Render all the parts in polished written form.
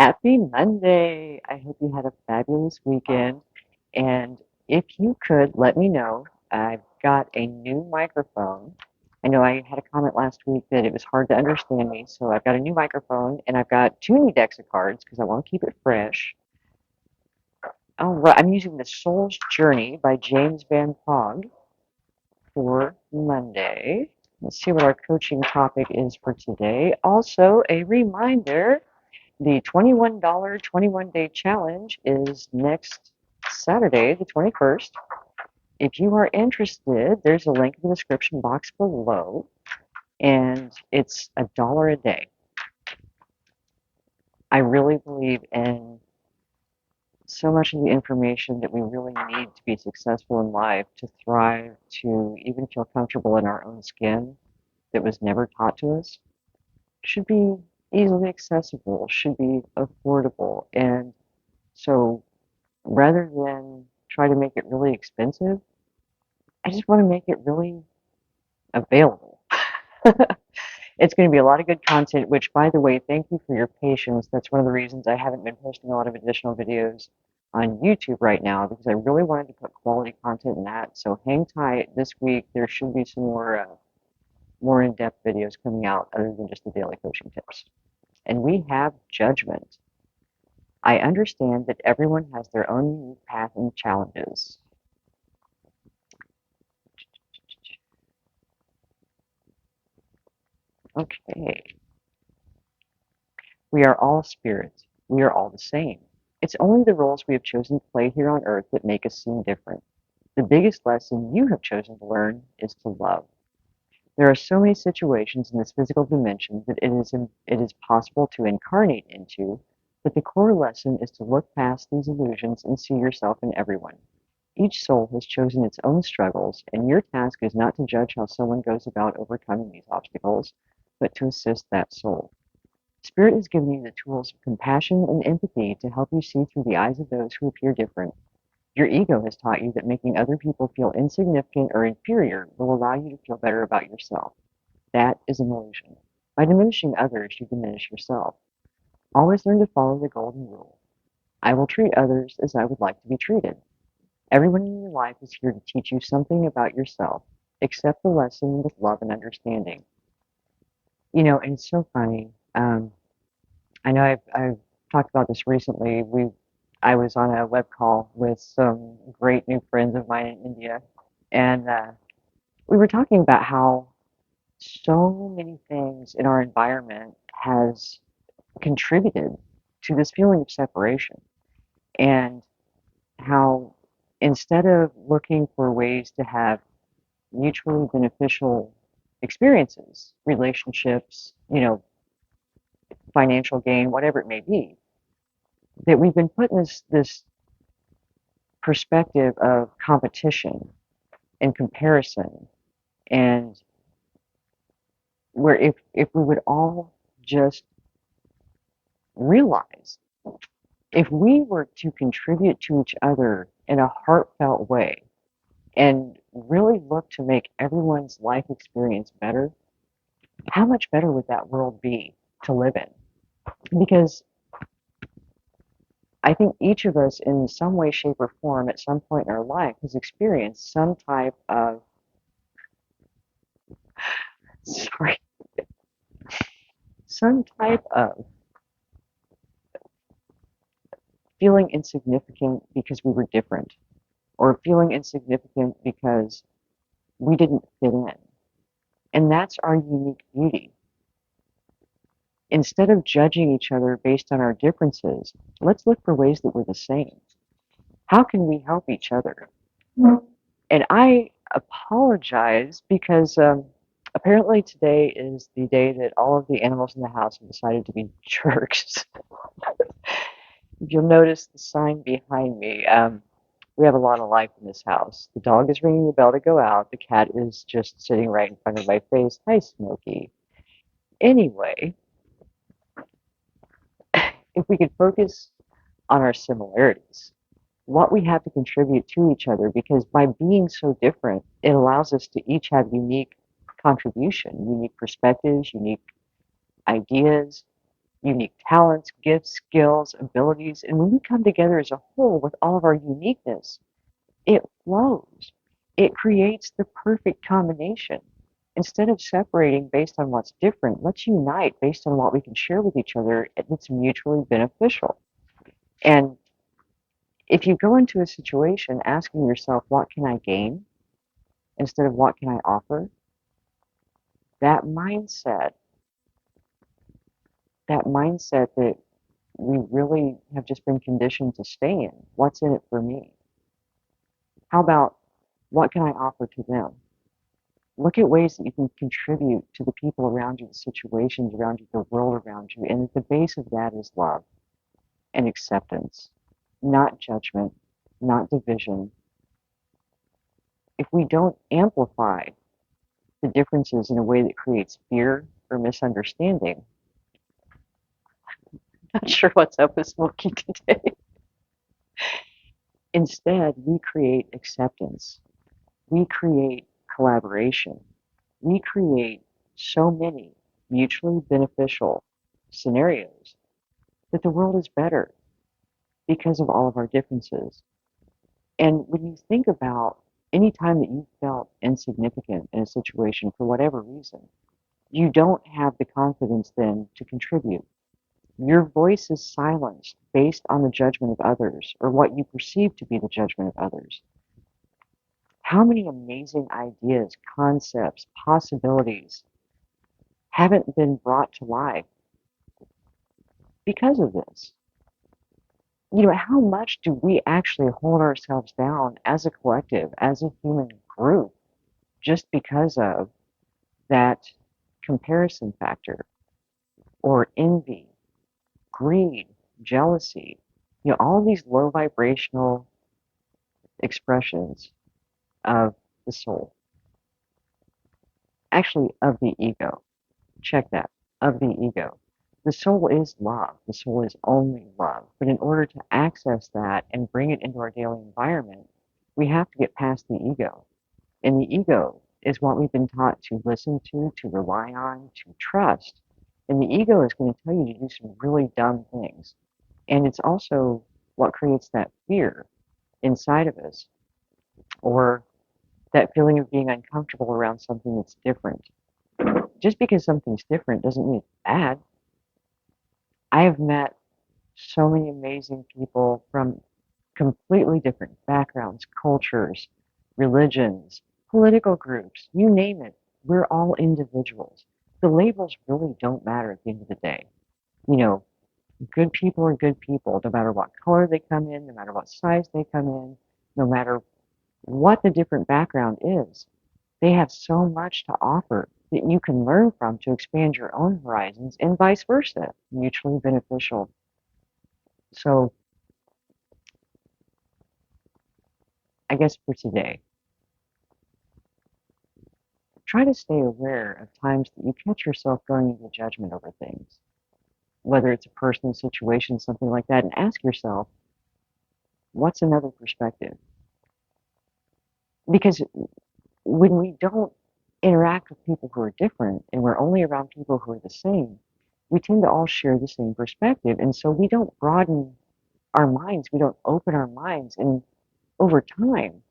Happy Monday. I hope you had a fabulous weekend. And if you could let me know, I've got a new microphone. I know I had a comment last week that it was hard to understand me, so I've got a new microphone and I've got two new decks of cards because I want to keep it fresh. All right, I'm using The Soul's Journey by James Van Praagh for Monday. Let's see what our coaching topic is for today. Also, a reminder. The $21 21-day challenge is next Saturday, the 21st. If you are interested, there's a link in the description box below, and it's $1 a day. I really believe in so much of the information that we really need to be successful in life, to thrive, to even feel comfortable in our own skin that was never taught to us, should be easily accessible, should be affordable. And so rather than try to make it really expensive, I just want to make it really available. It's going to be a lot of good content, which, by the way, thank you for your patience. That's one of the reasons I haven't been posting a lot of additional videos on YouTube right now, because I really wanted to put quality content in that. So hang tight. This week, there should be some more in-depth videos coming out other than just the daily coaching tips. And we have judgment. I understand that everyone has their own unique path and challenges. Okay. We are all spirits. We are all the same. It's only the roles we have chosen to play here on earth that make us seem different. The biggest lesson you have chosen to learn is to love. There are so many situations in this physical dimension that it is possible to incarnate into, but the core lesson is to look past these illusions and see yourself in everyone. Each soul has chosen its own struggles, and your task is not to judge how someone goes about overcoming these obstacles, but to assist that soul. Spirit has given you the tools of compassion and empathy to help you see through the eyes of those who appear different. Your ego has taught you that making other people feel insignificant or inferior will allow you to feel better about yourself. That is an illusion. By diminishing others, you diminish yourself. Always learn to follow the golden rule. I will treat others as I would like to be treated. Everyone in your life is here to teach you something about yourself. Accept the lesson with love and understanding. And it's so funny. I know I've talked about this recently. I was on a web call with some great new friends of mine in India, and we were talking about how so many things in our environment has contributed to this feeling of separation, and how instead of looking for ways to have mutually beneficial experiences, relationships, financial gain, whatever it may be, that we've been put in this perspective of competition and comparison, and where if we would all just realize, if we were to contribute to each other in a heartfelt way and really look to make everyone's life experience better, how much better would that world be to live in? Because I think each of us, in some way, shape, or form, at some point in our life, has experienced some type of, sorry, some type of feeling insignificant because we were different, or feeling insignificant because we didn't fit in. And that's our unique beauty. Instead of judging each other based on our differences, let's look for ways that we're the same. How can we help each other? And I apologize because apparently today is the day that all of the animals in the house have decided to be jerks. If you'll notice the sign behind me, we have a lot of life in this house. The dog is ringing the bell to go out. The cat is just sitting right in front of my face. Hi, Smokey. Anyway, if we could focus on our similarities, what we have to contribute to each other, because by being so different, it allows us to each have unique contribution, unique perspectives, unique ideas, unique talents, gifts, skills, abilities, and when we come together as a whole with all of our uniqueness, it flows. It creates the perfect combination. Instead of separating based on what's different, let's unite based on what we can share with each other that's mutually beneficial. And if you go into a situation asking yourself, what can I gain? Instead of what can I offer? That mindset, that mindset that we really have just been conditioned to stay in. What's in it for me? How about what can I offer to them? Look at ways that you can contribute to the people around you, the situations around you, the world around you. And at the base of that is love and acceptance, not judgment, not division. If we don't amplify the differences in a way that creates fear or misunderstanding, I'm not sure what's up with Smokey today. Instead, we create acceptance. We create collaboration. We create so many mutually beneficial scenarios that the world is better because of all of our differences. And when you think about any time that you felt insignificant in a situation for whatever reason, you don't have the confidence then to contribute. Your voice is silenced based on the judgment of others or what you perceive to be the judgment of others. How many amazing ideas, concepts, possibilities haven't been brought to life because of this? How much do we actually hold ourselves down as a collective, as a human group, just because of that comparison factor or envy, greed, jealousy, all these low vibrational expressions of the soul, actually of the ego. Check that, of the ego. The soul is love. The soul is only love. But in order to access that and bring it into our daily environment, we have to get past the ego. And the ego is what we've been taught to listen to rely on, to trust. And the ego is going to tell you to do some really dumb things. And it's also what creates that fear inside of us, or that feeling of being uncomfortable around something that's different. Just because something's different doesn't mean it's bad. I have met so many amazing people from completely different backgrounds, cultures, religions, political groups, you name it. We're all individuals. The labels really don't matter at the end of the day. You know, good people are good people, no matter what color they come in, no matter what size they come in, no matter what the different background is. They have so much to offer that you can learn from to expand your own horizons and vice versa, mutually beneficial. So I guess for today, try to stay aware of times that you catch yourself going into judgment over things, whether it's a personal situation, something like that, and ask yourself, what's another perspective? Because when we don't interact with people who are different and we're only around people who are the same, we tend to all share the same perspective. And so we don't broaden our minds, we don't open our minds. And over time,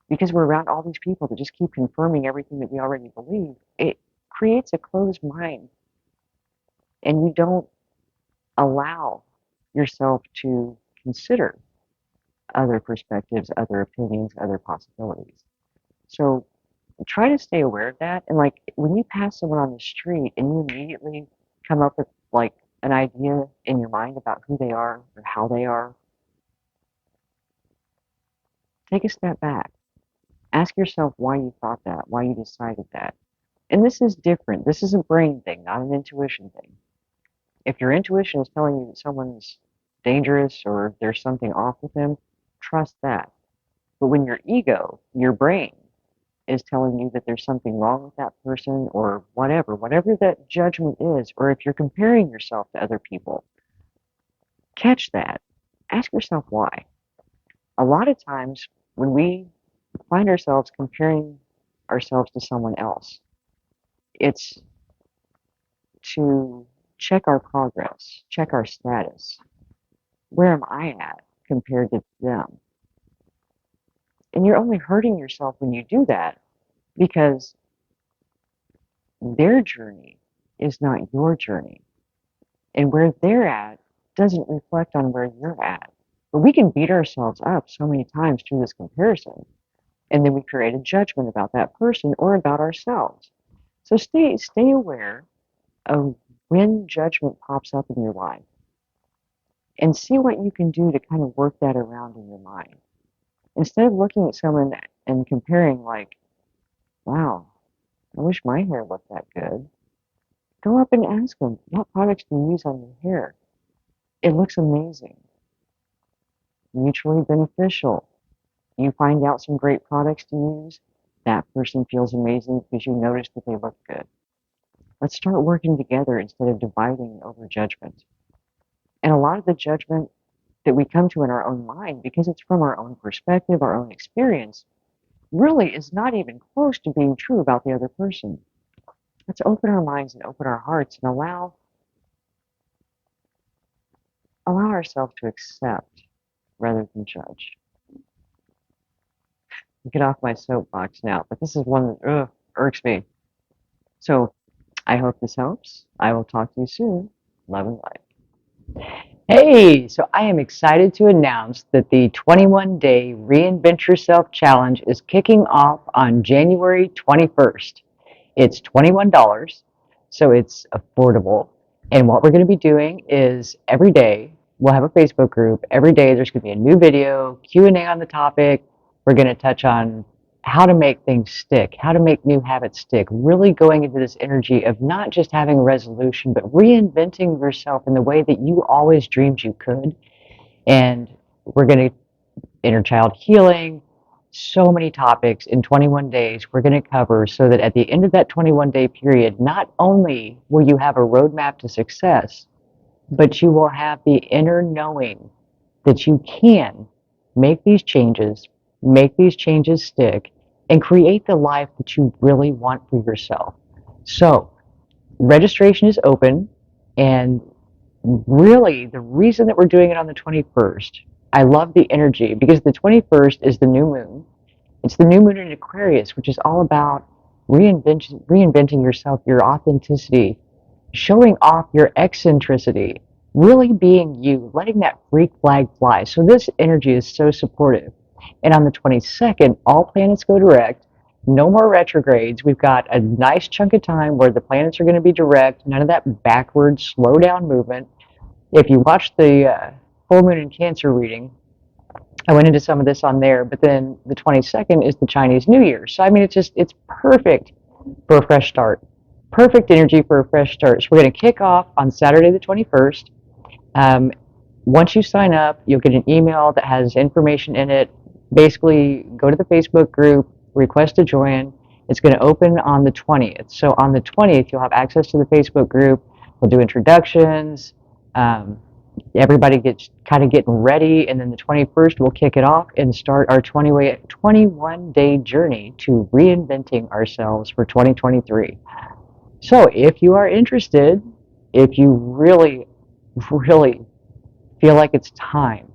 because we're around all these people that just keep confirming everything that we already believe, it creates a closed mind. And you don't allow yourself to consider other perspectives, other opinions, other possibilities. So try to stay aware of that. And like when you pass someone on the street and you immediately come up with like an idea in your mind about who they are or how they are, take a step back. Ask yourself why you thought that, why you decided that. And this is different. This is a brain thing, not an intuition thing. If your intuition is telling you that someone's dangerous or there's something off with them, trust that. But when your ego, your brain, is telling you that there's something wrong with that person or whatever that judgment is, or if you're comparing yourself to other people, catch that. Ask yourself why. A lot of times when we find ourselves comparing ourselves to someone else, it's to check our progress, check our status. Where am I at compared to them? And you're only hurting yourself when you do that because their journey is not your journey. And where they're at doesn't reflect on where you're at. But we can beat ourselves up so many times through this comparison. And then we create a judgment about that person or about ourselves. So stay aware of when judgment pops up in your life and see what you can do to kind of work that around in your mind. Instead of looking at someone and comparing like, wow, I wish my hair looked that good. Go up and ask them, what products do you use on your hair? It looks amazing, mutually beneficial. You find out some great products to use, that person feels amazing because you noticed that they look good. Let's start working together instead of dividing over judgment. And a lot of the judgment that we come to in our own mind, because it's from our own perspective, our own experience, really is not even close to being true about the other person. Let's open our minds and open our hearts and allow ourselves to accept rather than judge. Get off my soapbox now, but this is one that irks me. So I hope this helps. I will talk to you soon. Love and light. Hey, so I am excited to announce that the 21-day Reinvent Yourself Challenge is kicking off on January 21st. It's $21, so it's affordable. And what we're going to be doing is every day we'll have a Facebook group. Every day there's going to be a new video, Q&A on the topic. We're going to touch on how to make things stick, how to make new habits stick, really going into this energy of not just having a resolution, but reinventing yourself in the way that you always dreamed you could. And we're going to inner child healing, so many topics in 21 days we're going to cover so that at the end of that 21-day period, not only will you have a roadmap to success, but you will have the inner knowing that you can make these changes stick, and create the life that you really want for yourself. So, registration is open, and really the reason that we're doing it on the 21st, I love the energy because the 21st is the new moon. It's the new moon in Aquarius, which is all about reinventing yourself, your authenticity, showing off your eccentricity, really being you, letting that freak flag fly. So this energy is so supportive. And on the 22nd, all planets go direct. No more retrogrades. We've got a nice chunk of time where the planets are going to be direct. None of that backward, slow down movement. If you watch the full moon in Cancer reading, I went into some of this on there, but then the 22nd is the Chinese New Year. So, I mean, it's perfect for a fresh start. Perfect energy for a fresh start. So we're going to kick off on Saturday the 21st. Um, Once you sign up, you'll get an email that has information in it. Basically, go to the Facebook group, request to join. It's going to open on the 20th. So on the 20th, you'll have access to the Facebook group. We'll do introductions. Um, Everybody gets kind of getting ready, and then the 21st we'll kick it off and start our 21-day journey to reinventing ourselves for 2023. So if you are interested, if you really, really feel like it's time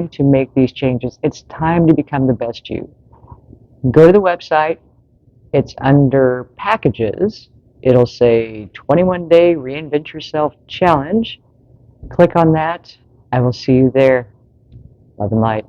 to make these changes. It's time to become the best you. Go to the website. It's under packages. It'll say 21-day Reinvent Yourself Challenge. Click on that. I will see you there. Love and light.